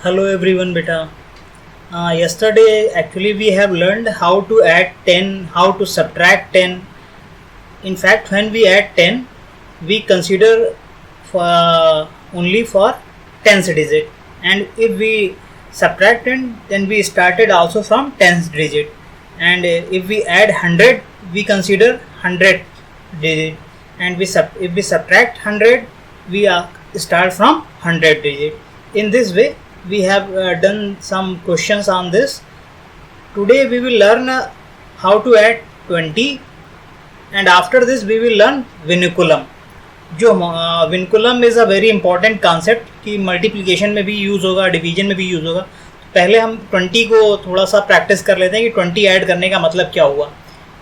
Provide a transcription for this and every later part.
Hello everyone, beta. Yesterday, actually, we have learned how to add 10, how to subtract 10. In fact, when we add 10, we consider only for tens digit, and if we subtract 10, then we started also from tens digit. And if we add 100, we consider 100 digit, and if we subtract 100, we start from 100 digit. In this way, we have done some questions on this. Today we will learn how to add 20, and after this we will learn vinculum. जो vinculum is a very important concept कि multiplication में भी use होगा, division में भी use होगा. पहले हम 20 को थोड़ा सा प्रैक्टिस कर लेते हैं कि 20 ऐड करने का मतलब क्या हुआ.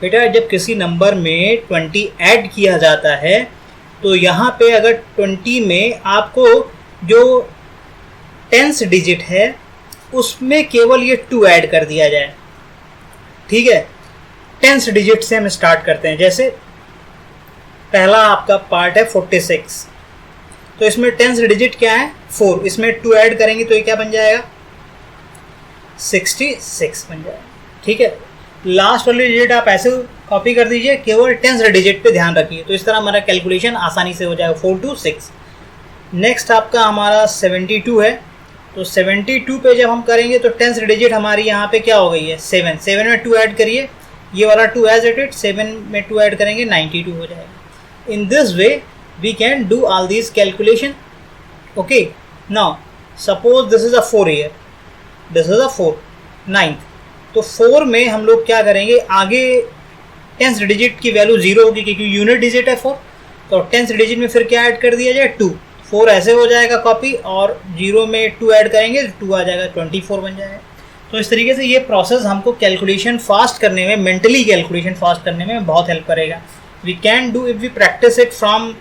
बेटा, जब किसी नंबर में 20 ऐड किया जाता है तो यहाँ पे अगर 20 में आपको जो टेंस डिजिट है उसमें केवल ये 2 ऐड कर दिया जाए. ठीक है, टेंस डिजिट से हम स्टार्ट करते हैं. जैसे पहला आपका पार्ट है 46, तो इसमें टेंस डिजिट क्या है 4, इसमें 2 ऐड करेंगे तो ये क्या बन जाएगा 66 बन जाएगा. ठीक है, लास्ट वाली डिजिट आप ऐसे कॉपी कर दीजिए, केवल टेंस डिजिट पे ध्यान रखिए, तो इस तरह हमारा कैलकुलेशन आसानी से हो जाएगा 4 to 6. नेक्स्ट आपका हमारा 72 है, तो 72 पे जब हम करेंगे तो टेंस डिजिट हमारी यहाँ पे क्या हो गई है 7 में 2 ऐड करिए, ये वाला 2 एज इट इट, 7 में 2 ऐड करेंगे 92 हो जाएगा. In this way we can do all this calculation. Okay, now suppose this is a 4 year, this is a 4 9th, तो 4 में हम लोग क्या करेंगे, आगे टेंस डिजिट की वैल्यू 0 होगी क्योंकि यूनिट डिजिट है 4, तो टेंस डिजिट में फिर क्या ऐड कर दिया जाए 2, 4 ऐसे हो जाएगा कॉपी, और 0 में 2 ऐड करेंगे 2 आ जाएगा 24 बन जाएगा. तो इस तरीके से ये प्रोसेस हमको कैलकुलेशन फास्ट करने में, मेंटली कैलकुलेशन फास्ट करने में बहुत हेल्प करेगा. We can do if we practice it from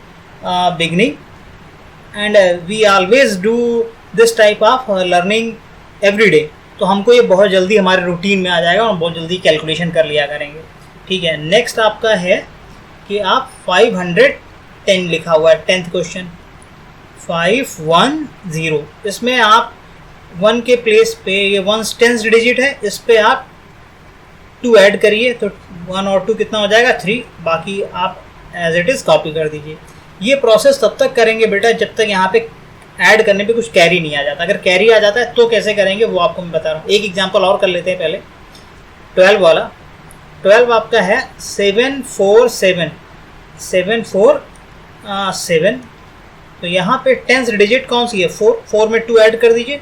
beginning, and we always do this type of learning every day. तो हमको ये बहुत जल्दी हमारे रूटीन में आ जाएगा और बहुत जल्दी कैलकुलेशन कर लिया करेंगे. ठीक है, नेक्स्ट आपका है कि आप 510 लिखा हुआ है 10th क्वेश्चन 510, इसमें आप 1 के प्लेस पे, ये 1 टेंस डिजिट है, इस पे आप 2 ऐड करिए तो 1 और 2 कितना हो जाएगा 3, बाकी आप एज इट इज़ कॉपी कर दीजिए. ये प्रोसेस तब तक करेंगे बेटा जब तक यहाँ पे ऐड करने पे कुछ कैरी नहीं आ जाता. अगर कैरी आ जाता है तो कैसे करेंगे वो आपको मैं बता रहा हूँ. एक एग्जांपल और कर लेते हैं पहले. 12 वाला, 12 आपका है 747, 747, तो यहाँ पे टेंस डिजिट कौन सी है 4 में 2 ऐड कर दीजिए,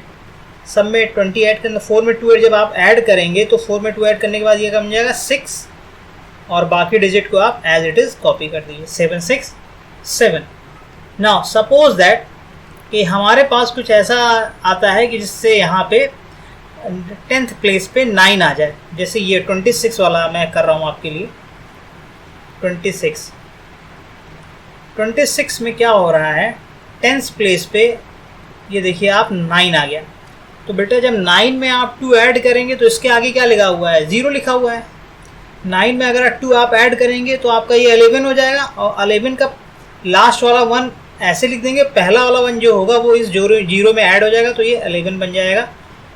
सब में 20 ऐड करना, 4 में 2 जब आप ऐड करेंगे तो 4 में 2 ऐड करने के बाद ये बन जाएगा 6, और बाकी डिजिट को आप एज इट इज़ कॉपी कर दीजिए 767. नाउ सपोज दैट कि हमारे पास कुछ ऐसा आता है कि जिससे यहाँ पे 10th प्लेस पे 9 आ जाए. जैसे ये 26 वाला मैं कर रहा हूँ आपके लिए. 26 में क्या हो रहा है, 10th प्लेस पे ये देखिए आप 9 आ गया. तो बेटा जब 9 में आप 2 ऐड करेंगे तो इसके आगे क्या लिखा हुआ है 0 लिखा हुआ है. 9 में अगर 2 आप ऐड करेंगे तो आपका ये 11 हो जाएगा, और 11 का लास्ट वाला 1 ऐसे लिख देंगे, पहला वाला 1 जो होगा वो इस 0 में ऐड हो जाएगा तो ये 11 बन जाएगा,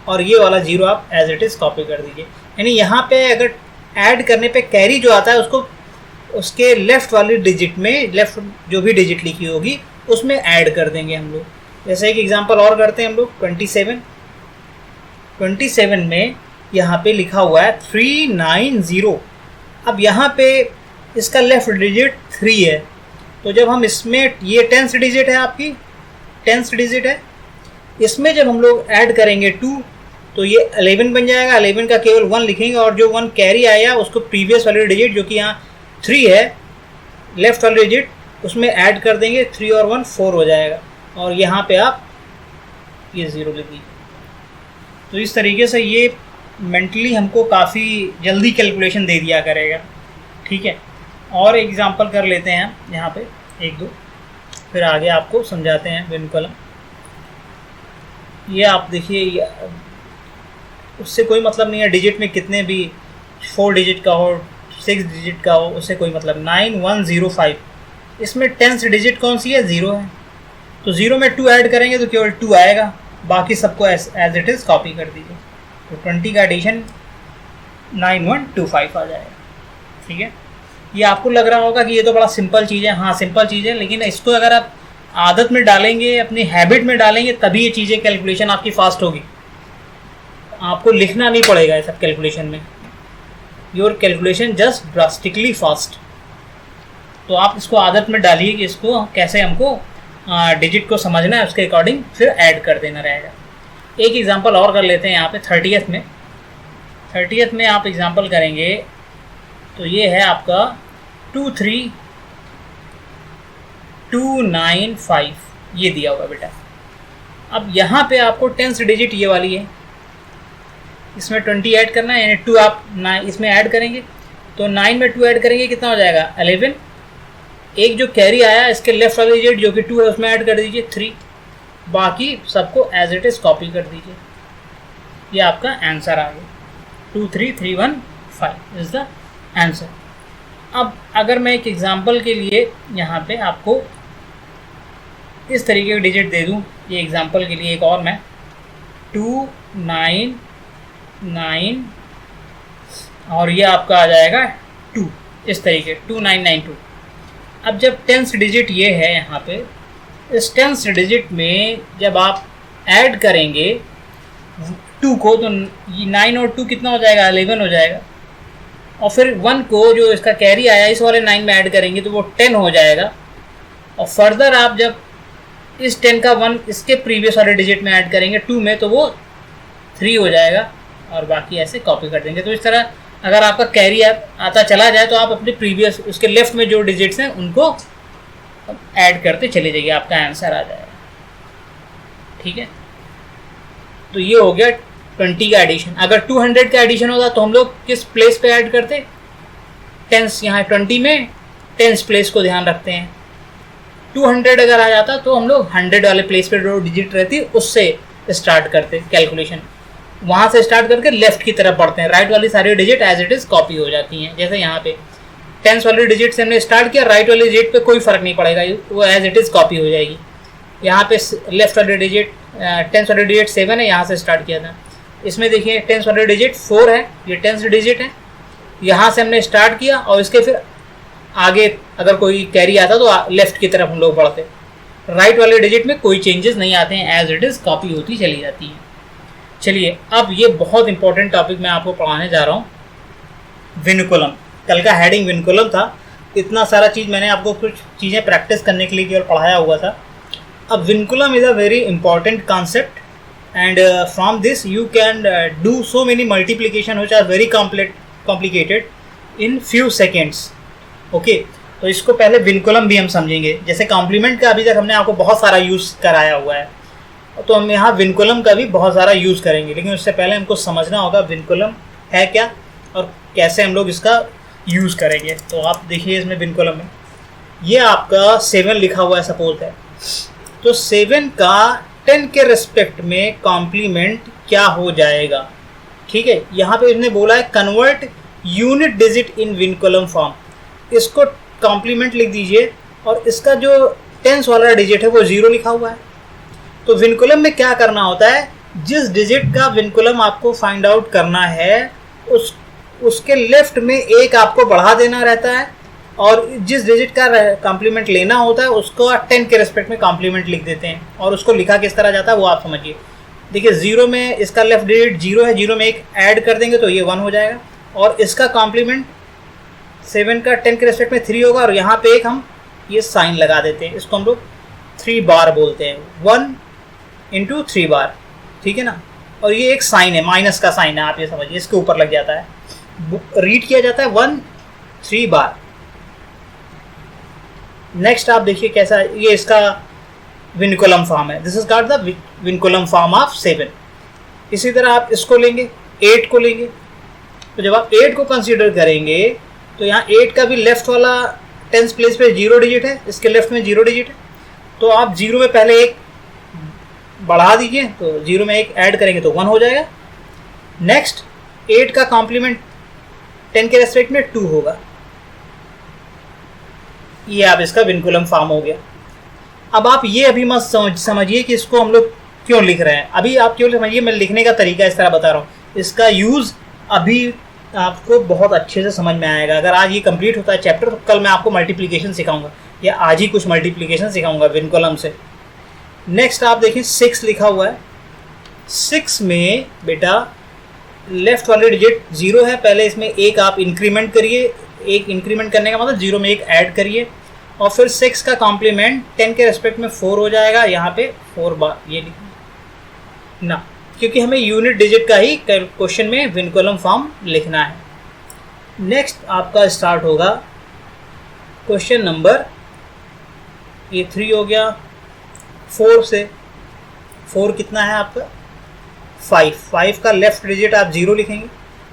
और ये वाला 0 आप एज इट इज़ कॉपी कर दीजिए. यानी यहाँ पे अगर ऐड करने पे कैरी जो आता है उसको उसके लेफ़्ट वाली डिजिट में, लेफ़्ट जो भी डिजिट लिखी होगी उसमें ऐड कर देंगे हम लोग. जैसे एक एग्जांपल और करते हैं हम लोग. 27 में यहाँ पे लिखा हुआ है 390. अब यहाँ पे इसका लेफ़्ट डिजिट 3 है, तो जब हम इसमें, ये टेंस डिजिट है आपकी, टेंस डिजिट है, इसमें जब हम लोग ऐड करेंगे 2 तो ये 11 बन जाएगा. 11 का केवल 1 लिखेंगे, और जो 1 कैरी आया उसको प्रीवियस वाली डिजिट जो कि यहाँ 3 है, लेफ्ट वाली डिजिट, उसमें ऐड कर देंगे. 3 और 1 4 हो जाएगा, और यहाँ पे आप ये 0 लिख दीजिए. तो इस तरीके से ये मेंटली हमको काफ़ी जल्दी कैलकुलेशन दे दिया करेगा. ठीक है, और एग्जांपल कर लेते हैं यहाँ पे 1-2, फिर आगे आपको समझाते हैं विनकुलम. ये आप देखिए, उससे कोई मतलब नहीं है डिजिट में कितने भी 4 डिजिट का हो, 6 डिजिट का हो, उससे कोई मतलब. 9105, इसमें 10th डिजिट कौन सी है 0 है, तो 0 में 2 ऐड करेंगे तो केवल 2 आएगा, बाकी सबको एज इट इज़ कॉपी कर दीजिए। तो 20 का एडिशन 9125 आ जाएगा। ठीक है, ये आपको लग रहा होगा कि ये तो बड़ा सिंपल चीज़ है। हाँ सिंपल चीज़ है, लेकिन इसको अगर आप आदत में डालेंगे, अपनी हैबिट में डालेंगे, तभी ये चीज़ें कैलकुलेशन आपकी फास्ट होगी। आपको लिखना नहीं पड़ेगा ये सब कैलकुलेशन में, your calculation just drastically fast. तो आप इसको आदत में डालिए कि इसको कैसे हमको डिजिट को समझना है, उसके अकॉर्डिंग फिर ऐड कर देना रहेगा। एक एग्जांपल और कर लेते हैं यहाँ पे 30th में। 30th में आप एग्जांपल करेंगे तो ये है आपका 23295 ये दिया हुआ बेटा। अब यहाँ पे आपको 10th डिजिट ये वाली है, इसमें 20 ऐड करना है, यानी 2 आप इसमें ऐड करेंगे तो 9 में 2 ऐड करेंगे कितना हो जाएगा 11। एक जो कैरी आया इसके लेफ्ट वाले डिजिट जो कि 2 है उसमें ऐड कर दीजिए 3, बाकी सबको एज इट इज़ कॉपी कर दीजिए। ये आपका आंसर आ गया 23315 इज़ द आंसर। अब अगर मैं एक एग्जांपल के लिए यहाँ पे आपको इस तरीके के डिजिट दे दूँ, ये एग्जांपल के लिए एक और मैं 299 और ये आपका आ जाएगा 2, इस तरीके 2992। अब जब 10th डिजिट ये है यहाँ पे, इस 10th डिजिट में जब आप ऐड करेंगे 2 को तो 9 और 2 कितना हो जाएगा 11 हो जाएगा, और फिर 1 को जो इसका कैरी आया इस वाले 9 में ऐड करेंगे तो वो 10 हो जाएगा। और फर्दर आप जब इस 10 का 1 इसके प्रीवियस वाले डिजिट में ऐड करेंगे 2 में तो वो 3 हो जाएगा, और बाकी ऐसे कॉपी कर देंगे। तो इस तरह अगर आपका कैरी आता चला जाए तो आप अपने प्रीवियस उसके लेफ्ट में जो डिजिट्स हैं उनको ऐड करते चले जाइए, आपका आंसर आ जाएगा। ठीक है, तो ये हो गया 20 का एडिशन। अगर 200 का एडिशन होता तो हम लोग किस प्लेस पे ऐड करते, 10th यहाँ 20 में 10th प्लेस को ध्यान रखते हैं। 200 अगर आ जाता तो हम लोग 100 वाले प्लेस पे जो डिजिट रहती उससे स्टार्ट करते कैलकुलेशन, वहाँ से स्टार्ट करके लेफ्ट की तरफ बढ़ते हैं, राइट वाली सारी digit as it is copy हो जाती हैं। जैसे यहाँ पे 10th वाली डिजिट से हमने स्टार्ट किया, राइट वाली डिजिट पे कोई फ़र्क नहीं पड़ेगा, वो एज इट इज़ कॉपी हो जाएगी। यहाँ पे लेफ्ट वाली डिजिट 10th वाली डिजिट 7 है, यहाँ से स्टार्ट किया था। इसमें देखिए 10th वाली डिजिट 4 है, ये 10th डिजिट है, यहाँ से हमने स्टार्ट किया और इसके फिर आगे अगर कोई कैरी आता तो लेफ्ट की तरफ हम लोग बढ़ते। राइट वाले डिजिट में कोई चेंजेस नहीं आते हैं, एज इट इज़ कॉपी होती चली जाती है। चलिए अब ये बहुत इंपॉर्टेंट टॉपिक मैं आपको पढ़ाने जा रहा हूँ, विनकुलम। कल का हेडिंग विनकुलम था, इतना सारा चीज़ मैंने आपको कुछ चीज़ें प्रैक्टिस करने के लिए केवल पढ़ाया हुआ था। अब vinculum is a very important concept and from this you can do so many multiplication which are very complicated in few seconds. Okay, तो इसको पहले विनकुलम भी हम समझेंगे। जैसे कॉम्प्लीमेंट का अभी तक हमने आपको बहुत सारा यूज़ कराया हुआ है, तो हम यहाँ विनकुलम का भी बहुत सारा यूज़ करेंगे, लेकिन उससे पहले हमको समझना होगा विनकुलम है क्या और कैसे हम लोग इसका यूज़ करेंगे। तो आप देखिए इसमें विनकुलम में ये आपका 7 लिखा हुआ है सपोज है, तो 7 का 10 के रिस्पेक्ट में कॉम्प्लीमेंट क्या हो जाएगा। ठीक है, यहाँ पे इसने बोला है convert unit digit in vinculum form, इसको कॉम्प्लीमेंट लिख दीजिए और इसका जो 10th वाला डिजिट है वो 0 लिखा हुआ है। तो विनकुलम में क्या करना होता है, जिस डिजिट का विनकुलम आपको फाइंड आउट करना है उसके लेफ्ट में एक आपको बढ़ा देना रहता है, और जिस डिजिट का कॉम्प्लीमेंट लेना होता है उसको 10 के रिस्पेक्ट में कॉम्प्लीमेंट लिख देते हैं। और उसको लिखा किस तरह जाता है वो आप समझिए। देखिए 0 में इसका लेफ्ट डिजिट 0 है, 0 में एक ऐड कर देंगे तो ये 1 हो जाएगा, और इसका कॉम्प्लीमेंट 7 का 10 के रिस्पेक्ट में 3 होगा, और यहाँ पे एक हम ये साइन लगा देते हैं, इसको हम लोग 3 बार बोलते हैं, 1 इंटू 3 बार। ठीक है ना, और ये एक साइन है, माइनस का साइन है, आप ये समझिए, इसके ऊपर लग जाता है, रीड किया जाता है 1 3 बार। नेक्स्ट आप देखिए कैसा, ये इसका विनकुलम फॉर्म है, this is called the vinculum form of 7। इसी तरह आप इसको लेंगे, 8 को लेंगे, तो जब आप 8 को कंसीडर करेंगे तो यहाँ 8 का भी लेफ्ट वाला 10th प्लेस पे 0 डिजिट है, इसके लेफ्ट में 0 डिजिट है, तो आप 0 में पहले एक बढ़ा दीजिए, तो 0 में एक ऐड करेंगे तो 1 हो जाएगा। नेक्स्ट 8 का कॉम्प्लीमेंट 10 के रेस्पेक्ट में 2 होगा, ये आप इसका विनकुलम फॉर्म हो गया। अब आप ये अभी मत समझिए कि इसको हम लोग क्यों लिख रहे हैं, अभी आप केवल समझिए, मैं लिखने का तरीका इस तरह बता रहा हूँ, इसका यूज़ अभी आपको बहुत अच्छे से समझ में आएगा। अगर आज ये कंप्लीट होता है चैप्टर, तो कल मैं आपको मल्टीप्लिकेशन सिखाऊंगा, या आज ही कुछ मल्टीप्लिकेशन सिखाऊंगा विन कॉलम से। नेक्स्ट आप देखिए 6 लिखा हुआ है। 6 में बेटा लेफ्ट वाले डिजिट 0 है, पहले इसमें एक आप इंक्रीमेंट करिए, एक इंक्रीमेंट करने का मतलब 0 में एक ऐड करिए, और फिर 6 का कॉम्प्लीमेंट 10 के रेस्पेक्ट में 4 हो जाएगा। यहाँ पे 4 बार ये ना, क्योंकि हमें यूनिट डिजिट का ही क्वेश्चन में विन कॉलम फॉर्म लिखना है। नेक्स्ट आपका स्टार्ट होगा क्वेश्चन नंबर, ये 3 हो गया, 4 से 4 कितना है आपका 5 का लेफ्ट डिजिट आप 0 लिखेंगे,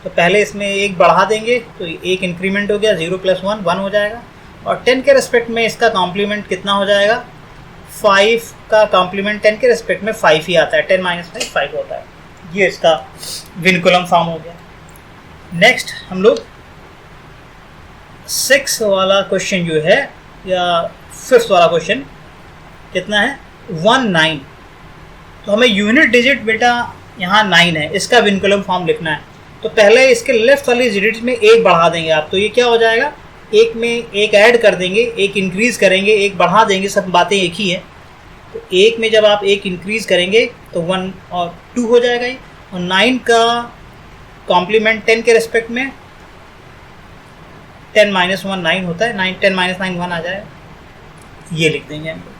तो पहले इसमें एक बढ़ा देंगे तो एक इंक्रीमेंट हो गया, 0 + 1 1 हो जाएगा, और 10 के रेस्पेक्ट में इसका कॉम्प्लीमेंट कितना हो जाएगा, 5 का कॉम्प्लीमेंट 10 के रेस्पेक्ट में 5 ही आता है, 10 - 5 5 होता है। ये इसका विन कॉलम फॉर्म हो गया। नेक्स्ट हम लोग 6 वाला क्वेश्चन जो है, या 5th वाला क्वेश्चन कितना है 19, तो हमें यूनिट डिजिट बेटा यहाँ 9 है, इसका विन कॉलम फॉर्म लिखना है। तो पहले इसके लेफ्ट वाली डिजिट में एक बढ़ा देंगे आप, तो ये क्या हो जाएगा, एक में एक ऐड कर देंगे, एक इंक्रीज़ करेंगे, एक बढ़ा देंगे, सब बातें एक ही है। तो एक में जब आप एक इंक्रीज़ करेंगे तो 1 और 2 हो जाएगा ये, और 9 का कॉम्प्लीमेंट 10 के रेस्पेक्ट में 10 - 1 9 होता है, 10 - 9 1 आ जाएगा, ये लिख देंगे हम लोग,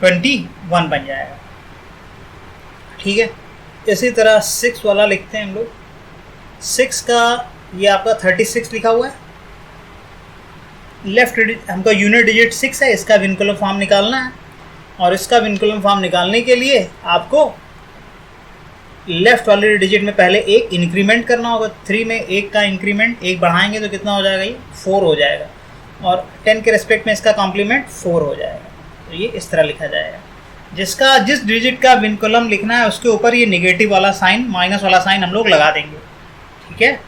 21 बन जाएगा। ठीक है, इसी तरह 6 वाला लिखते हैं हम लोग। 6 का ये आपका 36 लिखा हुआ है, लेफ्ट हमका यूनिट डिजिट 6 है, इसका विन कॉलम फॉर्म निकालना है, और इसका विन कॉलम फॉर्म निकालने के लिए आपको लेफ्ट वाले डिजिट में पहले एक इंक्रीमेंट करना होगा। 3 में एक का इंक्रीमेंट एक बढ़ाएंगे तो कितना हो जाएगा, ये 4 हो जाएगा, और 10 के रेस्पेक्ट में इसका कॉम्प्लीमेंट 4 हो जाएगा। तो ये इस तरह लिखा जाएगा। जिस डिजिट का विन कॉलम लिखना है उसके ऊपर ये नेगेटिव वाला साइन, माइनस वाला साइन हम लोग लगा देंगे। ठीक है,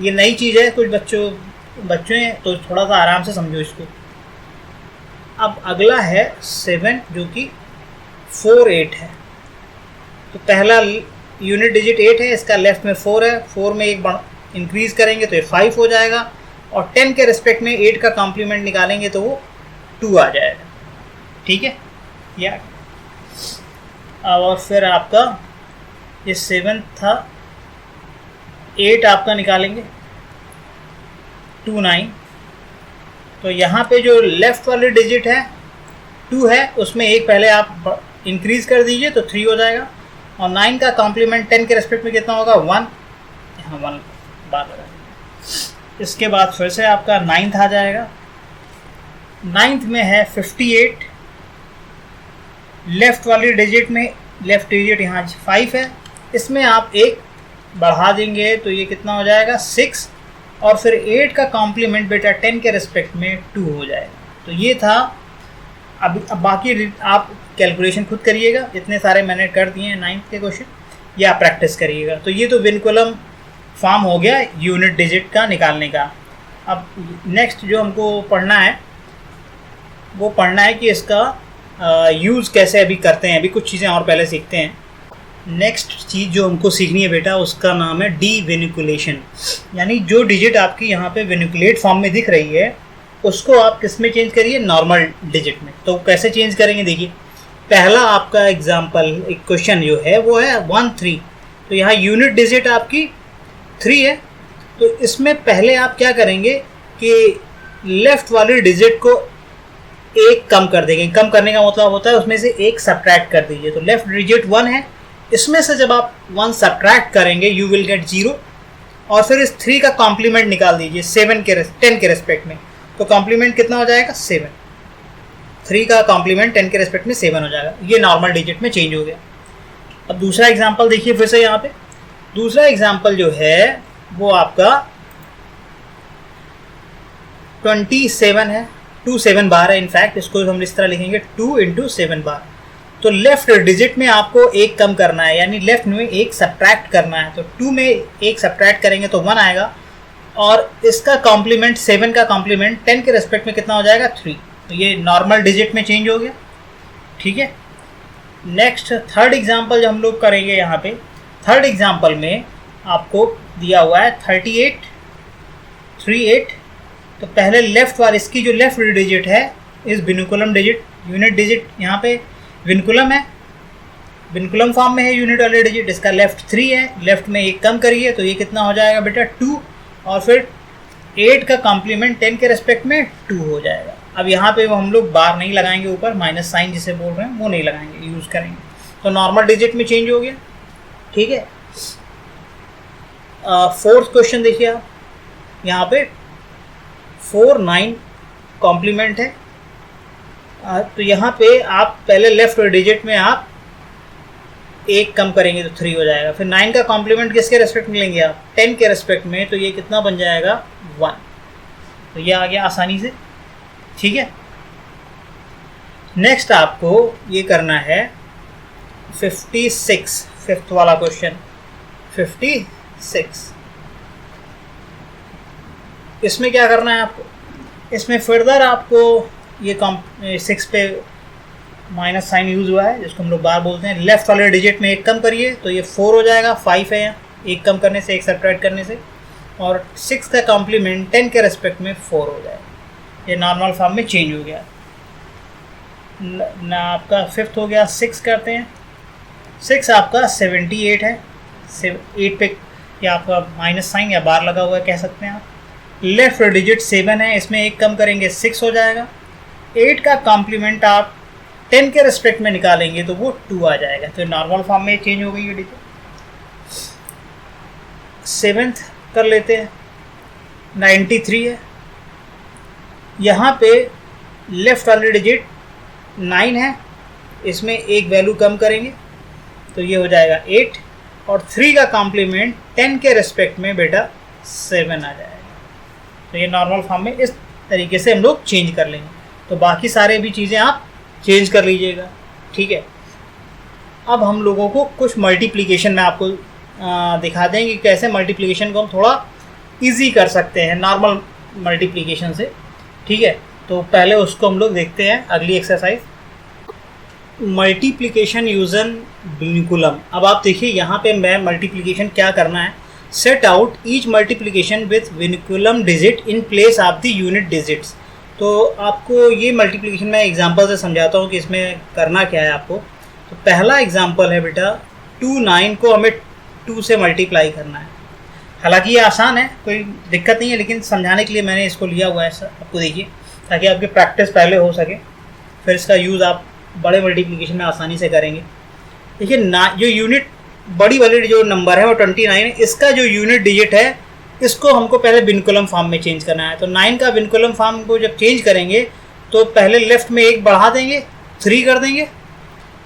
ये नई चीज़ है, कुछ बच्चों हैं तो थोड़ा सा आराम से समझो इसको। अब अगला है 7, जो कि 4 8 है। तो पहला यूनिट डिजिट 8 है, इसका लेफ्ट में 4 है, 4 में एक इंक्रीज़ करेंगे तो ये 5 हो जाएगा, और 10 के रिस्पेक्ट में 8 का कॉम्प्लीमेंट निकालेंगे तो वो 2 आ जाएगा। ठीक है, या और फिर आपका ये 7 था, 8 आपका निकालेंगे 2 9, तो यहाँ पे जो लेफ़्ट वाले डिजिट है 2 है, उसमें एक पहले आप इंक्रीज़ कर दीजिए तो 3 हो जाएगा, और 9 का कॉम्प्लीमेंट 10 के रेस्पेक्ट में कितना होगा 1, यहाँ 1 बार लगाएंगे। इसके बाद फिर से आपका 9th आ जाएगा। 9th में है 58, लेफ़्ट वाली डिजिट में लेफ़्ट डिजिट यहाँ 5 है, इसमें आप एक बढ़ा देंगे तो ये कितना हो जाएगा 6, और फिर 8 का कॉम्प्लीमेंट बेटा 10 के रिस्पेक्ट में 2 हो जाएगा। तो ये था। अब बाकी आप कैलकुलेशन खुद करिएगा, इतने सारे मैंने कर दिए हैं 9th के क्वेश्चन, ये आप प्रैक्टिस करिएगा। तो ये तो विन कॉलम फॉर्म हो गया यूनिट डिजिट का निकालने का। अब नेक्स्ट जो हमको पढ़ना है वो पढ़ना है कि इसका यूज़ कैसे अभी करते हैं। अभी कुछ चीज़ें और पहले सीखते हैं। नेक्स्ट चीज़ जो हमको सीखनी है बेटा, उसका नाम है डी विनिकुलेशन, यानी जो डिजिट आपकी यहाँ पे विनिकुलेट फॉर्म में दिख रही है उसको आप किस में चेंज करिए, नॉर्मल डिजिट में। तो कैसे चेंज करेंगे, देखिए पहला आपका एग्जांपल एक क्वेश्चन जो है वो है 1 3, तो यहाँ यूनिट डिजिट आपकी 3 है, तो इसमें पहले आप क्या करेंगे कि लेफ़्ट वाली डिजिट को एक कम कर देंगे। कम करने का मतलब होता है उसमें से एक सब्ट्रैक्ट कर दीजिए। तो लेफ़्ट डिजिट 1 है, इसमें से जब आप 1 सब्ट्रैक्ट करेंगे यू विल गेट 0, और फिर इस 3 का कॉम्प्लीमेंट निकाल दीजिए 10 के रेस्पेक्ट में, तो कॉम्प्लीमेंट कितना हो जाएगा 7। 3 का कॉम्प्लीमेंट 10 के रेस्पेक्ट में 7 हो जाएगा। ये नॉर्मल डिजिट में चेंज हो गया। अब दूसरा एग्जांपल देखिए फिर से यहाँ पे। दूसरा एग्जांपल जो है वो आपका 27 है, 2 7 बार है। इनफैक्ट इसको हम इस तरह लिखेंगे 2 × 7 बार। तो लेफ्ट डिजिट में आपको एक कम करना है, यानी लेफ्ट में एक सब्ट्रैक्ट करना है। तो 2 में एक सब्ट्रैक्ट करेंगे तो 1 आएगा, और इसका कॉम्प्लीमेंट 7 का कॉम्प्लीमेंट 10 के रेस्पेक्ट में कितना हो जाएगा 3। तो ये नॉर्मल डिजिट में चेंज हो गया। ठीक है, नेक्स्ट थर्ड एग्जाम्पल जो हम लोग करेंगे यहाँ पे, थर्ड एग्जाम्पल में आपको दिया हुआ है 38 38। तो पहले लेफ्ट वाले, इसकी जो लेफ्ट डिजिट है इस विनकुलम डिजिट, यूनिट डिजिट यहाँ पे विनकुलम है, विनकुलम फॉर्म में है यूनिट वाले डिजिट, इसका लेफ्ट 3 है, लेफ्ट में एक कम करिए तो ये कितना हो जाएगा बेटा 2, और फिर 8 का कॉम्प्लीमेंट 10 के रेस्पेक्ट में 2 हो जाएगा। अब यहाँ पे वो हम लोग बार नहीं लगाएंगे, ऊपर माइनस साइन जिसे बोल रहे हैं वो नहीं लगाएंगे, यूज़ करेंगे, तो नॉर्मल डिजिट में चेंज हो गया। ठीक है, फोर्थ क्वेश्चन देखिए आप, यहाँ पे 4 9 कॉम्प्लीमेंट है। तो यहाँ पे आप पहले लेफ्ट डिजिट में आप एक कम करेंगे तो 3 हो जाएगा, फिर 9 का कॉम्प्लीमेंट किसके रेस्पेक्ट में लेंगे आप, 10 के रेस्पेक्ट में, तो ये कितना बन जाएगा 1। तो ये आ गया आसानी से। ठीक है, नेक्स्ट आपको ये करना है 56, फिफ्थ वाला क्वेश्चन 56। इसमें क्या करना है आपको, इसमें फर्दर आपको ये 6 पे माइनस साइन यूज़ हुआ है जिसको हम लोग बार बोलते हैं, लेफ्ट वाले डिजिट में एक कम करिए तो ये 4 हो जाएगा, 5 है यहाँ, एक कम करने से, एक सब्ट्रैक्ट करने से, और 6 का कॉम्प्लीमेंट 10 के रेस्पेक्ट में 4 हो जाएगा। ये नॉर्मल फॉर्म में चेंज हो गया ना। आपका फिफ्थ हो गया, 6 करते हैं, 6 आपका 78 है, 8 पे या आपका माइनस साइन या बार लगा हुआ है कह सकते हैं आप। लेफ्ट डिजिट 7 है, इसमें एक कम करेंगे 6 हो जाएगा, 8 का कॉम्प्लीमेंट आप 10 के रेस्पेक्ट में निकालेंगे तो वो 2 आ जाएगा, तो नॉर्मल फॉर्म में चेंज हो गई ये डिजिट। 7th कर लेते हैं, 93 है, यहाँ पे लेफ्ट वाली डिजिट 9 है, इसमें एक वैल्यू कम करेंगे तो ये हो जाएगा 8, और 3 का कॉम्प्लीमेंट 10 के रेस्पेक्ट में बेटा 7 आ जाएगा। तो ये नॉर्मल फॉर्म में इस तरीके से हम लोग चेंज कर लेंगे, तो बाकी सारे भी चीज़ें आप चेंज कर लीजिएगा। ठीक है, अब हम लोगों को कुछ मल्टीप्लिकेशन में आपको दिखा देंगे कैसे मल्टीप्लिकेशन को हम थोड़ा इजी कर सकते हैं नॉर्मल मल्टीप्लिकेशन से। ठीक है, तो पहले उसको हम लोग देखते हैं, अगली एक्सरसाइज मल्टीप्लिकेशन यूजन विनकुलम। अब आप देखिए यहाँ पे मैं मल्टीप्लिकेशन क्या करना है, set out each multiplication with vinculum digit in place of the unit digits. तो आपको ये मल्टीप्लिकेशन मैं एग्जांपल से समझाता हूँ कि इसमें करना क्या है आपको। तो पहला एग्जांपल है बेटा 2 9 को हमें 2 से मल्टीप्लाई करना है। हालांकि ये आसान है, कोई दिक्कत नहीं है, लेकिन समझाने के लिए मैंने इसको लिया हुआ है सर, आपको देखिए ताकि आपकी प्रैक्टिस पहले हो सके, फिर इसका यूज़ आप बड़े मल्टीप्लिकेशन में आसानी से करेंगे। देखिए ना, जो यूनिट बड़ी वाली जो नंबर है वो 29 है, इसका जो यूनिट डिजिट है इसको हमको पहले विनकुलम फॉर्म में चेंज करना है। तो 9 का विनकुलम फॉर्म को जब चेंज करेंगे तो पहले लेफ्ट में एक बढ़ा देंगे, 3 कर देंगे,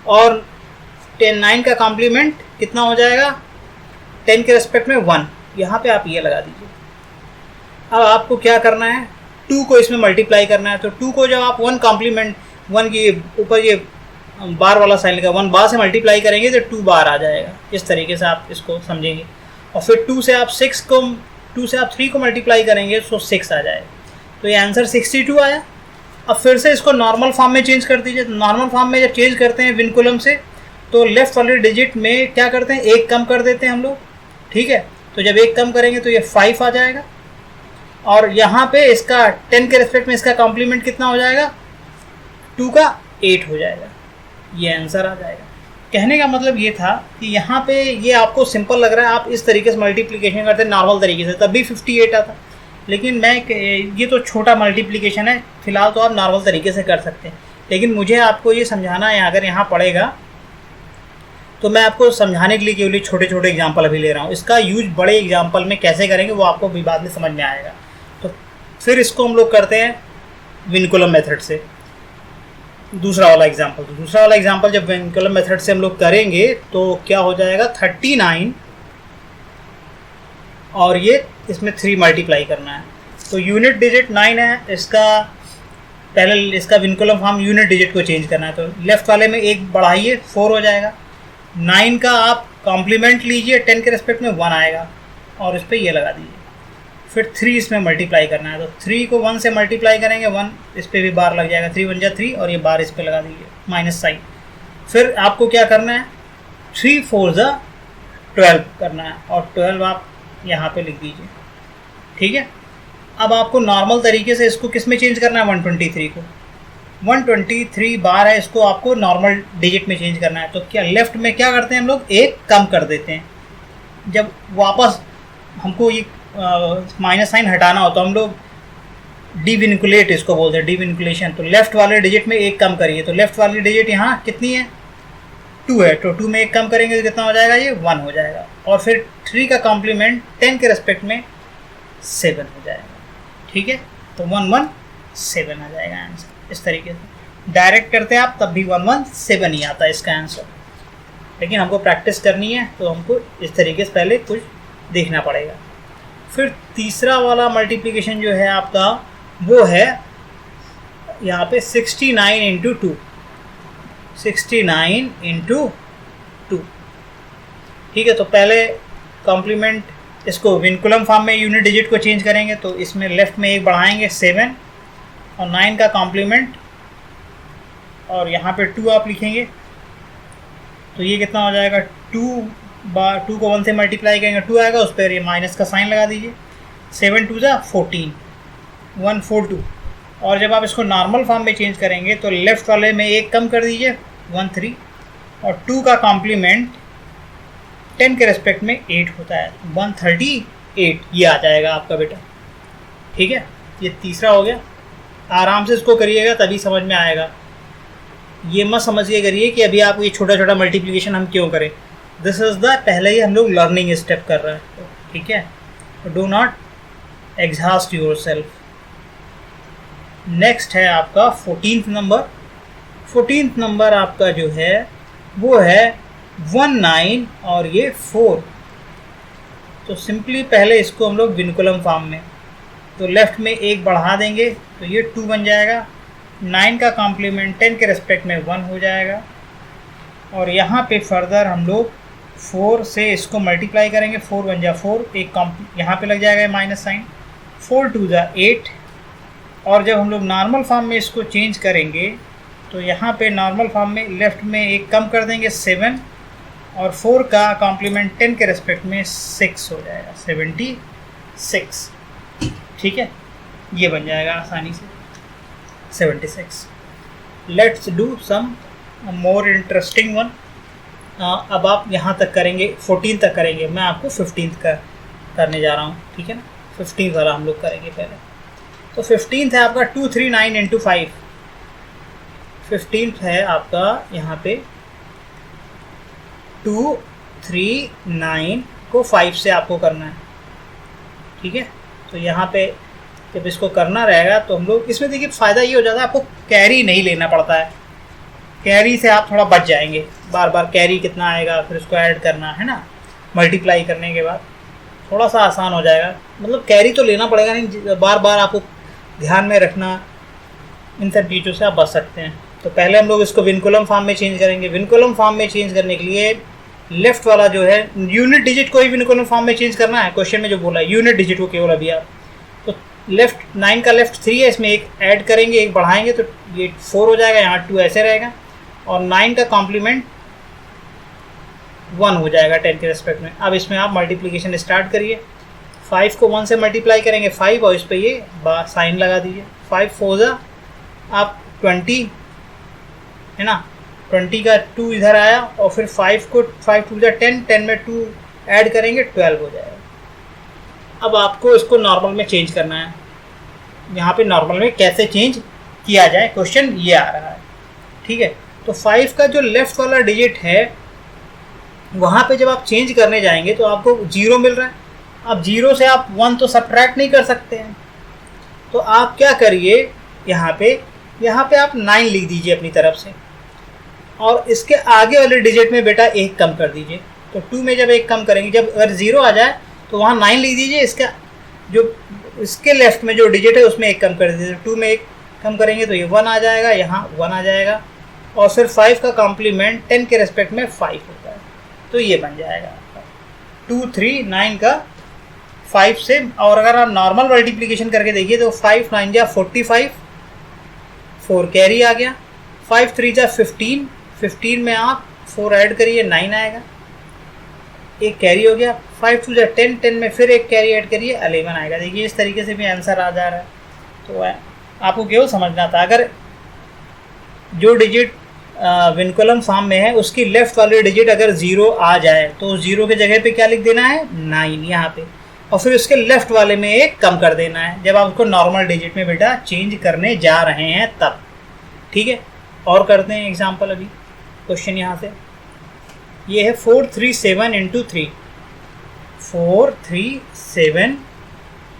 और 9 का कॉम्प्लीमेंट कितना हो जाएगा 10 के रेस्पेक्ट में 1, यहाँ पे आप ये लगा दीजिए। अब आपको क्या करना है, 2 को इसमें मल्टीप्लाई करना है। तो 2 को जब आप 1 कॉम्प्लीमेंट 1 के ऊपर ये बार वाला साइन लगा, 1 बार से मल्टीप्लाई करेंगे तो 2 बार आ जाएगा। इस तरीके से आप इसको समझेंगे। और फिर 2 से आप 3 को मल्टीप्लाई करेंगे तो 6 आ जाएगा। तो ये आंसर 62 आया। अब फिर से इसको नॉर्मल फॉर्म में चेंज कर दीजिए। नॉर्मल फॉर्म में जब चेंज करते हैं विनकुलम से तो लेफ्ट वाले डिजिट में क्या करते हैं, एक कम कर देते हैं हम लोग। ठीक है, तो जब एक कम करेंगे तो ये 5 आ जाएगा, और यहाँ पे इसका 10 के रेस्पेक्ट में इसका कॉम्प्लीमेंट कितना हो जाएगा, 2 का 8 हो जाएगा। ये आंसर आ जाएगा। कहने का मतलब ये था कि यहाँ पे ये आपको सिंपल लग रहा है, आप इस तरीके से मल्टीप्लिकेशन करते हैं नॉर्मल तरीके से, तब भी 58 आता। लेकिन ये तो छोटा मल्टीप्लिकेशन है, फिलहाल तो आप नॉर्मल तरीके से कर सकते हैं। लेकिन मुझे आपको ये समझाना है, अगर यहाँ पड़ेगा तो मैं आपको समझाने के लिए केवल छोटे छोटे एग्जाम्पल अभी ले रहा हूँ। इसका यूज बड़े एग्जाम्पल में कैसे करेंगे वो आपको भी बाद में समझ में आएगा। तो फिर इसको हम लोग करते हैं विनकुलम मेथड से। दूसरा वाला एग्जाम्पल जब विनकुलम मेथड से हम लोग करेंगे तो क्या हो जाएगा, 39 और ये इसमें 3 मल्टीप्लाई करना है। तो यूनिट डिजिट 9 है, इसका विनकुलम फॉर्म यूनिट डिजिट को चेंज करना है। तो लेफ्ट वाले में एक बढ़ाइए, 4 हो जाएगा। 9 का आप कॉम्प्लीमेंट लीजिए, 10 के रेस्पेक्ट में 1 आएगा, और इस पर ये लगा दीजिए। फिर 3 इसमें मल्टीप्लाई करना है। तो 3 को 1 से मल्टीप्लाई करेंगे, 1 इस पर भी बार लग जाएगा, 3 1 जा 3, और ये बार इस पर लगा दीजिए माइनस साइन। फिर आपको क्या करना है, 3 4 ज़ा 12 करना है और 12 आप यहाँ पे लिख दीजिए। ठीक है, अब आपको नॉर्मल तरीके से इसको किस में चेंज करना है, 123 को 123 बार है, इसको आपको नॉर्मल डिजिट में चेंज करना है। तो क्या लेफ्ट में क्या करते हैं हम लोग, एक कम कर देते हैं। जब वापस हमको ये माइनस साइन हटाना हो तो हम लोग डिविनिकुलेट इसको बोलते हैं, डिविनिकुलेशन। तो लेफ्ट वाले डिजिट में एक कम करिए, तो लेफ्ट वाली डिजिट यहाँ कितनी है, 2 है, तो 2 में एक कम करेंगे तो कितना हो जाएगा, ये 1 हो जाएगा। और फिर 3 का कॉम्प्लीमेंट 10 के रेस्पेक्ट में 7 हो जाएगा। ठीक है, तो 117 आ जाएगा आंसर। इस तरीके से डायरेक्ट करते हैं आप तब भी 117 ही आता है इसका आंसर, लेकिन हमको प्रैक्टिस करनी है तो हमको इस तरीके से पहले कुछ देखना पड़ेगा। फिर तीसरा वाला मल्टीप्लिकेशन जो है आपका वो है यहाँ पे 69 इंटू 2, 69 इंटू 2। ठीक है, तो पहले कॉम्प्लीमेंट इसको विनकुलम फॉर्म में यूनिट डिजिट को चेंज करेंगे, तो इसमें लेफ्ट में एक बढ़ाएंगे 7 और 9 का कॉम्प्लीमेंट और यहाँ पे 2 आप लिखेंगे, तो ये कितना हो जाएगा, 2 को 1 से मल्टीप्लाई करेंगे 2 आएगा, उस पर ये माइनस का साइन लगा दीजिए। 7 2 ज़ा 14, 142। और जब आप इसको नॉर्मल फॉर्म में चेंज करेंगे तो लेफ्ट वाले में एक कम कर दीजिए 13 और 2 का कॉम्प्लीमेंट 10 के रेस्पेक्ट में 8 होता है, 138 ये आ जाएगा आपका बेटा। ठीक है, ये तीसरा हो गया। आराम से इसको करिएगा तभी समझ में आएगा। ये मत समझिए करिए कि अभी आप ये छोटा छोटा मल्टीप्लिकेशन हम क्यों करें, दिस इज़ द पहले ही हम लोग लर्निंग स्टेप कर रहे हैं। ठीक है, do not exhaust your self. Next है आपका 14th नंबर। 14th नंबर आपका जो है वो है 19 और ये 4। तो सिंपली पहले इसको हम लोग विनकुलम फॉर्म में, तो लेफ्ट में एक बढ़ा देंगे तो ये 2 बन जाएगा, 9 का कॉम्प्लीमेंट 10 के रेस्पेक्ट में 1 हो जाएगा और यहाँ पे फर्दर हम लोग 4 से इसको मल्टीप्लाई करेंगे, 4 1 जा 4, एक यहाँ पे लग जाएगा माइनस साइन, 4 2 जा 8। और जब हम लोग नॉर्मल फॉर्म में इसको चेंज करेंगे तो यहाँ पे नॉर्मल फॉर्म में लेफ्ट में एक कम कर देंगे 7 और 4 का कॉम्प्लीमेंट 10 के रेस्पेक्ट में 6 हो जाएगा, 76। ठीक है, ये बन जाएगा आसानी से 76। Let's do some more interesting one. अब आप यहाँ तक करेंगे, 14 तक करेंगे, मैं आपको 15th का करने जा रहा हूँ। ठीक है ना, 15th वाला हम लोग करेंगे पहले। तो 15th है आपका 239 इंटू 5। 15th है आपका यहाँ पे 239 को 5 से आपको करना है। ठीक है, तो यहाँ पे जब इसको करना रहेगा तो हम लोग इसमें देखिए फ़ायदा ये हो जाता है, आपको कैरी नहीं लेना पड़ता है। कैरी से आप थोड़ा बच जाएंगे, बार बार कैरी कितना आएगा फिर उसको ऐड करना है ना, मल्टीप्लाई करने के बाद थोड़ा सा आसान हो जाएगा। मतलब कैरी तो लेना पड़ेगा नहीं, बार बार आपको ध्यान में रखना, इन सब चीज़ों से आप बच सकते हैं। तो पहले हम लोग इसको विनकुलम फॉर्म में चेंज करेंगे। विनकुलम फॉर्म में चेंज करने के लिए लेफ्ट वाला जो है यूनिट डिजिट को ही विनकुलम फॉर्म में चेंज करना है। क्वेश्चन में जो बोला है यूनिट डिजिट को केवल अभी आप, तो लेफ्ट 9 का लेफ्ट 3 है, इसमें एक ऐड करेंगे, एक बढ़ाएंगे तो ये 4 हो जाएगा, यहाँ 2 ऐसे रहेगा और 9 का कॉम्प्लीमेंट 1 हो जाएगा 10 के रेस्पेक्ट में। अब इसमें आप मल्टीप्लिकेशन स्टार्ट करिए। 5 को 1 से मल्टीप्लाई करेंगे 5 और इस पर ये साइन लगा दीजिए। 5 4 ज़ा आप 20 है ना, 20 का 2 इधर आया और फिर 5 को 5 2 ज़ा 10, 10 में 2 ऐड करेंगे 12 हो जाएगा। अब आपको इसको नॉर्मल में चेंज करना है। यहाँ पे नॉर्मल में कैसे चेंज किया जाए, क्वेश्चन ये आ रहा है। ठीक है, तो 5 का जो लेफ्ट वाला डिजिट है वहाँ पे जब आप चेंज करने जाएंगे तो आपको 0 मिल रहा है। अब 0 से आप 1 तो सब्ट्रैक्ट नहीं कर सकते हैं, तो आप क्या करिए, यहाँ पे आप 9 लिख दीजिए अपनी तरफ से और इसके आगे वाले डिजिट में बेटा एक कम कर दीजिए। तो 2 में जब एक कम करेंगे, जब अगर 0 आ जाए तो वहाँ 9 लिख दीजिए, इसके लेफ्ट में जो डिजिट है उसमें एक कम कर दीजिए। 2 में एक कम करेंगे तो ये 1 आ जाएगा, यहाँ 1 आ जाएगा और फिर 5 का कॉम्प्लीमेंट 10 के रेस्पेक्ट में 5 होता है, तो ये बन जाएगा 239 का 5 से। और अगर आप नॉर्मल मल्टीप्लिकेशन करके देखिए तो 5 9 जा 45, 4 कैरी आ गया, 5 3 जा 15, 15 में आप 4 ऐड करिए 9 आएगा, एक कैरी हो गया। 5 टू 10, 10 में फिर एक कैरी ऐड करिए 11 आएगा। देखिए इस तरीके से भी आंसर आ जा रहा है। तो आपको केवल समझना था, अगर जो डिजिट विनकुलम फॉर्म में है उसकी लेफ्ट वाली डिजिट अगर 0 आ जाए तो उस 0 के जगह पे क्या लिख देना है 9 यहाँ पे, और फिर उसके लेफ्ट वाले में एक कम कर देना है जब आप उसको नॉर्मल डिजिट में बेटा चेंज करने जा रहे हैं तब। ठीक है, और करते हैं एग्जाम्पल। अभी क्वेश्चन यहाँ से ये है 437 इंटू 3, 437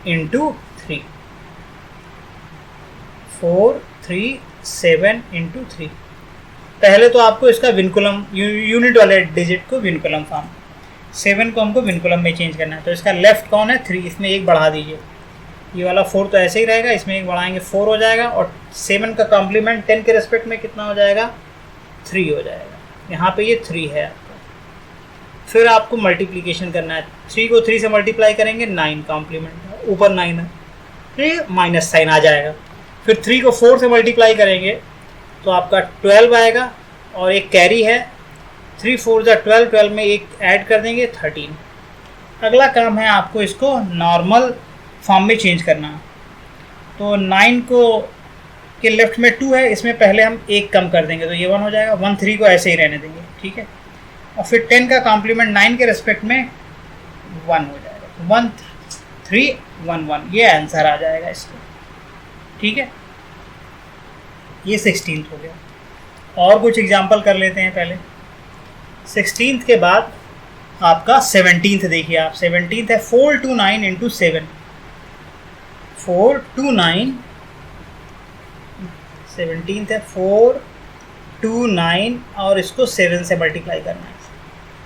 इंटू 3, 437 इंटू 3। पहले तो आपको इसका विनकुलम यूनिट वाले डिजिट को विनकुलम फॉर्म, 7 को हमको विनकुलम में चेंज करना है। तो इसका लेफ्ट कौन है 3, इसमें एक बढ़ा दीजिए। ये वाला 4 तो ऐसे ही रहेगा, इसमें एक बढ़ाएंगे 4 हो जाएगा, और 7 का कॉम्प्लीमेंट 10 के रेस्पेक्ट में कितना हो जाएगा 3 हो जाएगा। यहाँ पे ये 3 है आपका। फिर आपको मल्टीप्लिकेशन करना है, 3 को 3 से मल्टीप्लाई करेंगे 9 कॉम्प्लीमेंट, ऊपर 9 है, फिर माइनस साइन आ जाएगा। फिर 3 को 4 से मल्टीप्लाई करेंगे तो आपका 12 आएगा, और एक कैरी है 3 4 जा 12, 12 में एक ऐड कर देंगे 13। अगला काम है आपको इसको नॉर्मल फॉर्म में चेंज करना। तो 9 को के लेफ्ट में 2 है, इसमें पहले हम एक कम कर देंगे तो ये 1 हो जाएगा। 1 3 को ऐसे ही रहने देंगे, ठीक है। और फिर 10 का कॉम्प्लीमेंट 9 के रेस्पेक्ट में 1 हो जाएगा, 1 3 1 1, ये आंसर आ जाएगा इसका। ठीक है, ये 16th हो गया। और कुछ एग्जाम्पल कर लेते हैं पहले। 16th के बाद आपका 17th देखिए आप, 17th है 429 इंटू 7, 429, 17th है 429 और इसको 7 से मल्टीप्लाई करना है।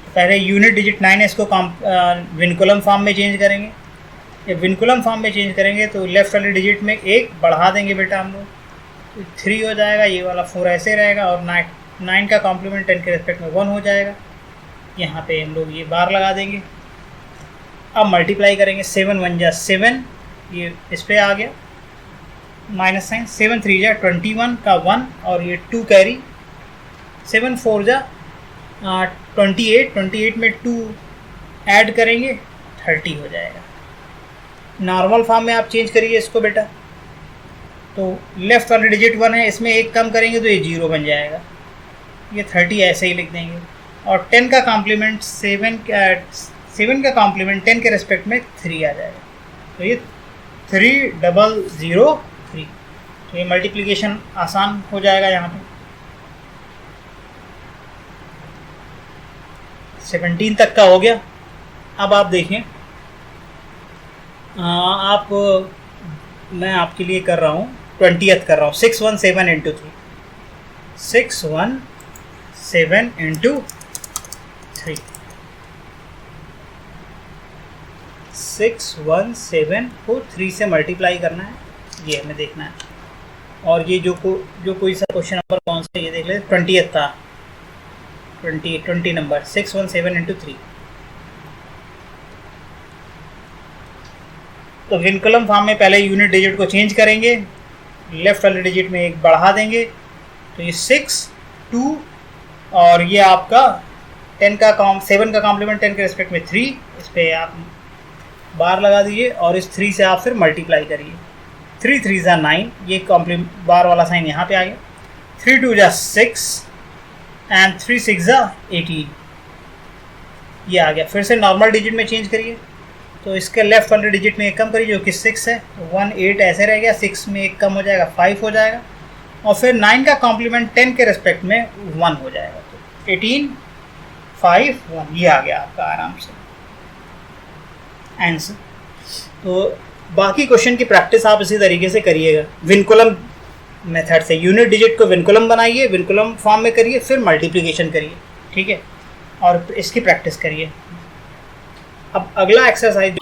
तो पहले यूनिट डिजिट 9 है, इसको विनकुलम फॉर्म में चेंज करेंगे। ये विनकुलम फॉर्म में चेंज करेंगे तो लेफ्ट वाले डिजिट में एक बढ़ा देंगे बेटा हम लोग, तो 3 हो जाएगा। ये वाला 4 ऐसे रहेगा, और 9 का कॉम्प्लीमेंट 10 के रेस्पेक्ट में 1 हो जाएगा। यहाँ पे हम लोग ये बार लगा देंगे। अब मल्टीप्लाई करेंगे, 7 1 जा 7, ये इस पर आ गया माइनस साइन, 7 3 जा 21 का 1, और ये 2 कैरी, 7 4 जा 28, 28 में 2 ऐड करेंगे 30 हो जाएगा। नॉर्मल फॉर्म में आप चेंज करिए इसको बेटा, तो लेफ्ट वाली डिजिट 1 है, इसमें एक कम करेंगे तो ये 0 बन जाएगा। ये 30 ऐसे ही लिख देंगे, और 10 का कॉम्प्लीमेंट 7 का कॉम्प्लीमेंट 10 के रेस्पेक्ट में 3 आ जाएगा। तो ये 3003, तो ये मल्टीप्लिकेशन आसान हो जाएगा। यहाँ पे 17 तक का हो गया। अब आप देखें, मैं आपके लिए कर रहा हूँ 20th कर रहा हूँ, 617 इंटू 3, 617 इंटू 3, 617 को 3 से मल्टीप्लाई करना है, ये हमें देखना है। और ये जो कोई सा क्वेश्चन नंबर कौन सा, ये देख ले 20th था, 20 नंबर 617 इंटू 3। तो विनकुलम फॉर्म में पहले यूनिट डिजिट को चेंज करेंगे, लेफ्ट वाले डिजिट में एक बढ़ा देंगे, तो ये 6 2, और ये आपका 7 का कॉम्प्लीमेंट 10 के रेस्पेक्ट में 3, इस पर आप बार लगा दीजिए, और इस 3 से आप फिर मल्टीप्लाई करिए। 3 3 जा 9, ये कॉम्प्लीमेंट बार वाला साइन यहाँ पे आ गया। 3 2 जा 6 एंड 3 6 जा 18, ये आ गया। फिर से नॉर्मल डिजिट में चेंज करिए, तो इसके लेफ्ट वाले डिजिट में एक कम करिए जो कि 6 है, तो 1 8 ऐसे रह गया, 6 में एक कम हो जाएगा 5 हो जाएगा, और फिर 9 का कॉम्प्लीमेंट 10 के रेस्पेक्ट में 1 हो जाएगा, तो 18 5 1, ये आ गया आपका आराम से आंसर। तो बाकी क्वेश्चन की प्रैक्टिस आप इसी तरीके से करिएगा, विनकुलम मेथड से। यूनिट डिजिट को विनकुलम बनाइए, विनकुलम फॉर्म में करिए, फिर मल्टीप्लिकेशन करिए, ठीक है, और इसकी प्रैक्टिस करिए। अब अगला एक्सरसाइज,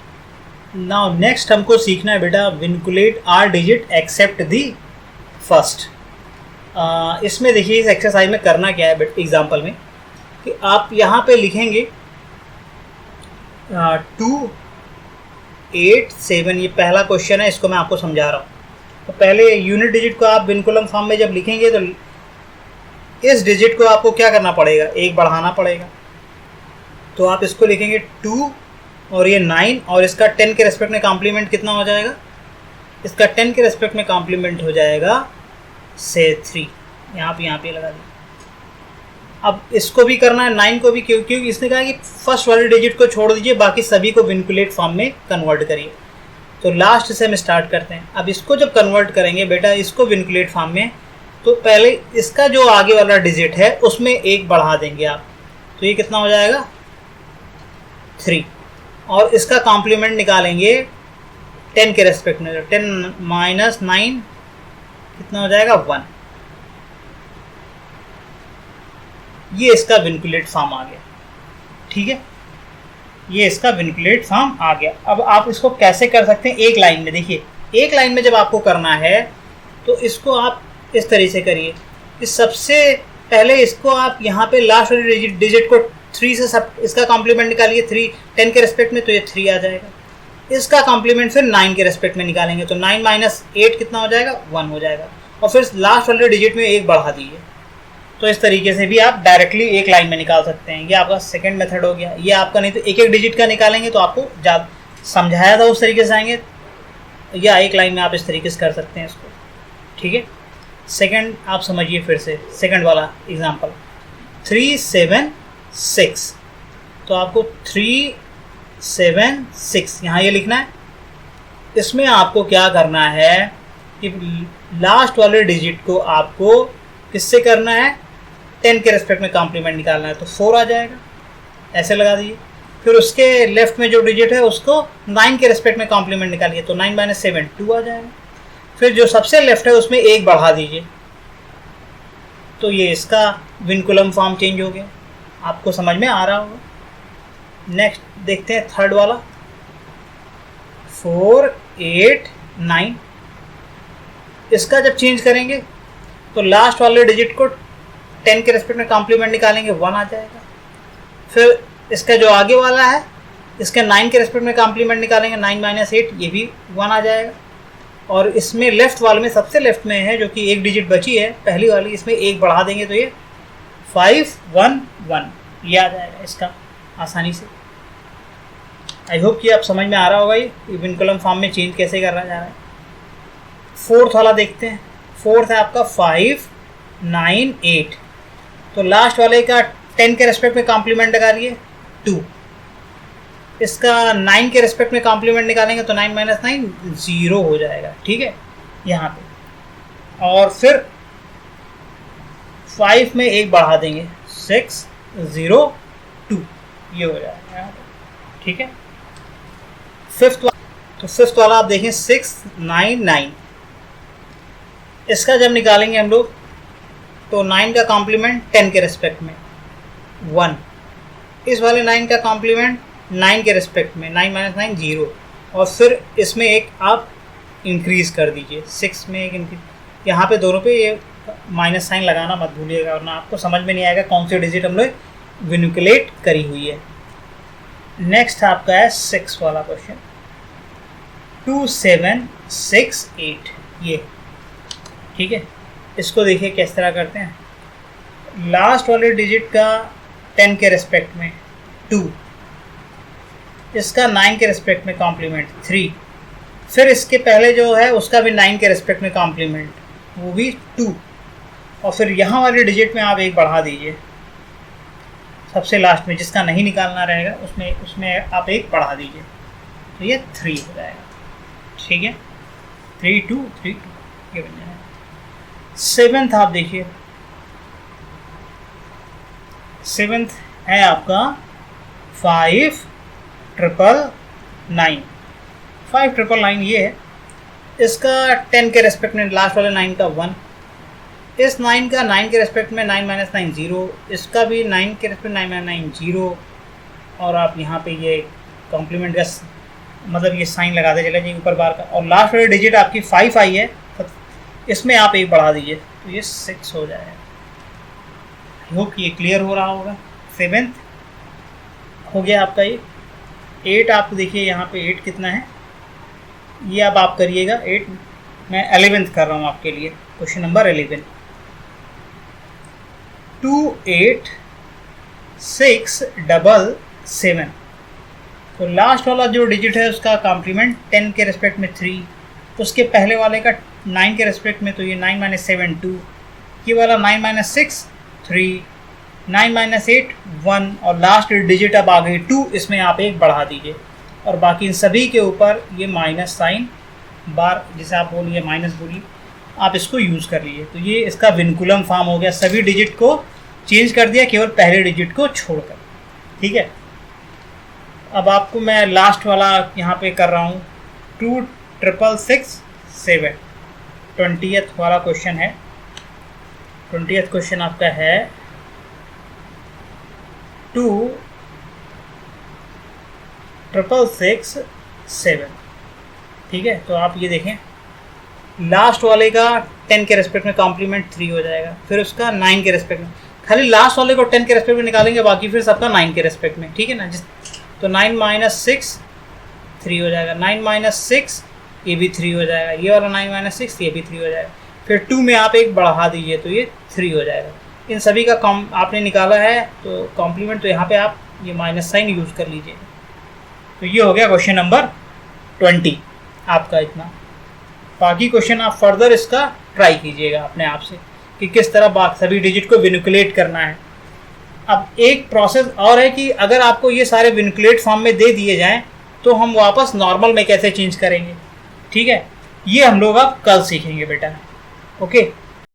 नाउ नेक्स्ट हमको सीखना है बेटा vinculate are digit except the first. इसमें देखिए इस एक्सरसाइज में करना क्या है एग्जाम्पल में, कि आप यहाँ पे लिखेंगे 2 8 7, ये पहला क्वेश्चन है, इसको मैं आपको समझा रहा हूँ। तो पहले यूनिट डिजिट को आप विनकुलम फॉर्म में जब लिखेंगे तो इस डिजिट को आपको क्या करना पड़ेगा, एक बढ़ाना पड़ेगा। तो आप इसको लिखेंगे 2 और ये 9 और इसका 10 के रेस्पेक्ट में कॉम्प्लीमेंट कितना हो जाएगा, इसका 10 के रेस्पेक्ट में कॉम्प्लीमेंट हो जाएगा से 3। यहाँ पे लगा दिया। अब इसको भी करना है 9 को भी, क्योंकि इसने कहा कि फर्स्ट वाले डिजिट को छोड़ दीजिए, बाकी सभी को विनकुलेट फॉर्म में कन्वर्ट करिए। तो लास्ट से हम स्टार्ट करते हैं। अब इसको जब कन्वर्ट करेंगे बेटा इसको विनकुलेट फॉर्म में, तो पहले इसका जो आगे वाला डिजिट है उसमें एक बढ़ा देंगे आप, तो ये कितना हो जाएगा 3, और इसका कॉम्प्लीमेंट निकालेंगे 10 के रेस्पेक्ट में। 10 माइनस 9 कितना हो जाएगा 1। ये इसका विनकुलेट फॉर्म आ गया, ठीक है, ये इसका विनकुलेट फॉर्म आ गया। अब आप इसको कैसे कर सकते हैं, एक लाइन में देखिए, एक लाइन में जब आपको करना है तो इसको आप इस तरीके से करिए। इस सबसे पहले इसको आप यहाँ पे लास्ट वाली डिजिट को 3 से सब इसका कॉम्प्लीमेंट निकालिए, 3 10 के रेस्पेक्ट में, तो ये 3 आ जाएगा। इसका कॉम्प्लीमेंट फिर 9 के रेस्पेक्ट में निकालेंगे, तो 9 माइनस 8 कितना हो जाएगा 1 हो जाएगा, और फिर लास्ट वाले डिजिट में एक बढ़ा दीजिए। तो इस तरीके से भी आप डायरेक्टली एक लाइन में निकाल सकते हैं। ये आपका सेकंड मेथड हो गया। ये आपका नहीं तो एक एक डिजिट का निकालेंगे तो आपको ज़्यादा समझाया था उस तरीके से आएंगे, या एक लाइन में आप इस तरीके से कर सकते हैं इसको, ठीक है। सेकंड आप समझिए फिर से, सेकंड वाला एग्जांपल 3 7 6, तो आपको 3 7 6 यहाँ ये लिखना है। इसमें आपको क्या करना है कि लास्ट वाले डिजिट को आपको किससे करना है, 10 के रेस्पेक्ट में कॉम्प्लीमेंट निकालना है, तो 4 आ जाएगा, ऐसे लगा दीजिए। फिर उसके लेफ्ट में जो डिजिट है उसको 9 के रेस्पेक्ट में कॉम्प्लीमेंट निकालिए, तो 9 माइनस 7 2 आ जाएगा। फिर जो सबसे लेफ्ट है उसमें एक बढ़ा दीजिए, तो ये इसका विनकुलम फॉर्म चेंज हो गया। आपको समझ में आ रहा होगा। नेक्स्ट देखते हैं थर्ड वाला 4 8 9। इसका जब चेंज करेंगे तो लास्ट वाले डिजिट को 10 के रेस्पेक्ट में कॉम्प्लीमेंट निकालेंगे, 1 आ जाएगा। फिर इसका जो आगे वाला है इसके 9 के रेस्पेक्ट में कॉम्प्लीमेंट निकालेंगे, 9 माइनस 8 ये भी 1 आ जाएगा। और इसमें लेफ्ट वाले में सबसे लेफ्ट में है जो कि एक डिजिट बची है पहली वाली, इसमें एक बढ़ा देंगे तो ये 5 1 1 ये आ जाएगा इसका आसानी से। आई होप कि आप समझ में आ रहा होगा ये विनकुलम फॉर्म में चेंज कैसे करना जा रहा है। फोर्थ वाला देखते हैं। फोर्थ है आपका 5 9 8, तो लास्ट वाले का 10 के रेस्पेक्ट में कॉम्प्लीमेंट लगा लिए 2, इसका 9 के रेस्पेक्ट में कॉम्प्लीमेंट निकालेंगे तो 9 माइनस 9 0 हो जाएगा, ठीक है यहाँ पे। और फिर 5 में एक बढ़ा देंगे 6 0 2 ये हो जाएगा, ठीक है। फिफ्थ वाला आप देखें 6 9 9, इसका जब निकालेंगे हम लोग तो 9 का कॉम्प्लीमेंट 10 के रेस्पेक्ट में 1, इस वाले 9 का कॉम्प्लीमेंट 9 के रेस्पेक्ट में 9 माइनस 9 0, और फिर इसमें एक आप इंक्रीज़ कर दीजिए 6 में एक इंक्रीज। यहाँ पे दोनों पे ये माइनस साइन लगाना मत भूलिएगा, वरना आपको समझ में नहीं आएगा कौन सी डिजिट हम लोग विनिकुलेट करी हुई है। नेक्स्ट आपका है 6 वाला क्वेश्चन 2 7 6 8 ये, ठीक है। इसको देखिए किस तरह करते हैं। लास्ट वाले डिजिट का 10 के रेस्पेक्ट में 2, इसका 9 के रेस्पेक्ट में कॉम्प्लीमेंट 3, फिर इसके पहले जो है उसका भी 9 के रेस्पेक्ट में कॉम्प्लीमेंट वो भी 2, और फिर यहाँ वाले डिजिट में आप एक बढ़ा दीजिए सबसे लास्ट में, जिसका नहीं निकालना रहेगा उसमें आप एक बढ़ा दीजिए तो ये 3 हो जाएगा, ठीक है। 3 2 3 2 ये बन जाएगा। 7th आप देखिए, 7th है आपका 5 9 9 5 9 ये है। इसका 10 के रेस्पेक्ट में लास्ट वाले 9 का 1, इस 9 का 9 के रेस्पेक्ट में 9 माइनस 9 0, इसका भी 9 के रेस्पेक्ट 9 माइनस 9 0, और आप यहाँ पे ये कॉम्प्लीमेंट का मतलब ये साइन लगाते चले जाइए ऊपर बार का, और लास्ट वाली डिजिट आपकी 5 आई है, इसमें आप एक बढ़ा दीजिए तो ये 6 हो जाएगा। आई होप ये क्लियर हो रहा होगा। 7th हो गया आपका ये। 8 आप देखिए यहाँ पे 8 कितना है ये अब आप करिएगा। 8 मैं 11th कर रहा हूँ आपके लिए, क्वेश्चन नंबर 11। 28,677। तो लास्ट वाला जो डिजिट है उसका कॉम्प्लीमेंट 10 के रेस्पेक्ट में 3, उसके पहले वाले का 9 के रेस्पेक्ट में, तो ये 9 - 7 2, ये वाला 9 - 6 3, 9 - 8 1, और लास्ट डिजिट अब आ गई 2, इसमें आप एक बढ़ा दीजिए और बाकी इन सभी के ऊपर ये माइनस साइन बार, जिसे आप बोलिए माइनस बोलिए, आप इसको यूज़ कर लीजिए। तो ये इसका विनकुलम फॉर्म हो गया, सभी डिजिट को चेंज कर दिया केवल पहले डिजिट को छोड़कर। ठीक है, अब आपको मैं लास्ट वाला यहाँ पे कर रहा हूँ, 2,667 20th वाला क्वेश्चन है। 20th क्वेश्चन आपका है 2,667। ठीक है, तो आप ये देखें, लास्ट वाले का 10 के रेस्पेक्ट में कॉम्प्लीमेंट 3 हो जाएगा, फिर उसका 9 के रेस्पेक्ट में, खाली लास्ट वाले को 10 के रेस्पेक्ट में निकालेंगे, बाकी फिर सबका 9 के रेस्पेक्ट में। ठीक है ना, तो 9 - 6 3 हो जाएगा, 9 - 6 ये भी 3 हो जाएगा, ये वाला 9 - 6 ये भी 3 हो जाएगा, फिर 2 में आप एक बढ़ा दीजिए तो ये 3 हो जाएगा। इन सभी का आपने निकाला है तो कॉम्प्लीमेंट, तो यहाँ पे आप ये माइनस साइन यूज़ कर लीजिए। तो ये हो गया क्वेश्चन नंबर 20 आपका इतना। बाकी क्वेश्चन आप फर्दर इसका ट्राई कीजिएगा अपने आप से कि किस तरह सभी डिजिट को विनुकुलेट करना है। अब एक प्रोसेस और है कि अगर आपको ये सारे विनुकुलेट फॉर्म में दे दिए जाएं तो हम वापस नॉर्मल में कैसे चेंज करेंगे। ठीक है, ये हम लोग अब कल सीखेंगे बेटा। ओके।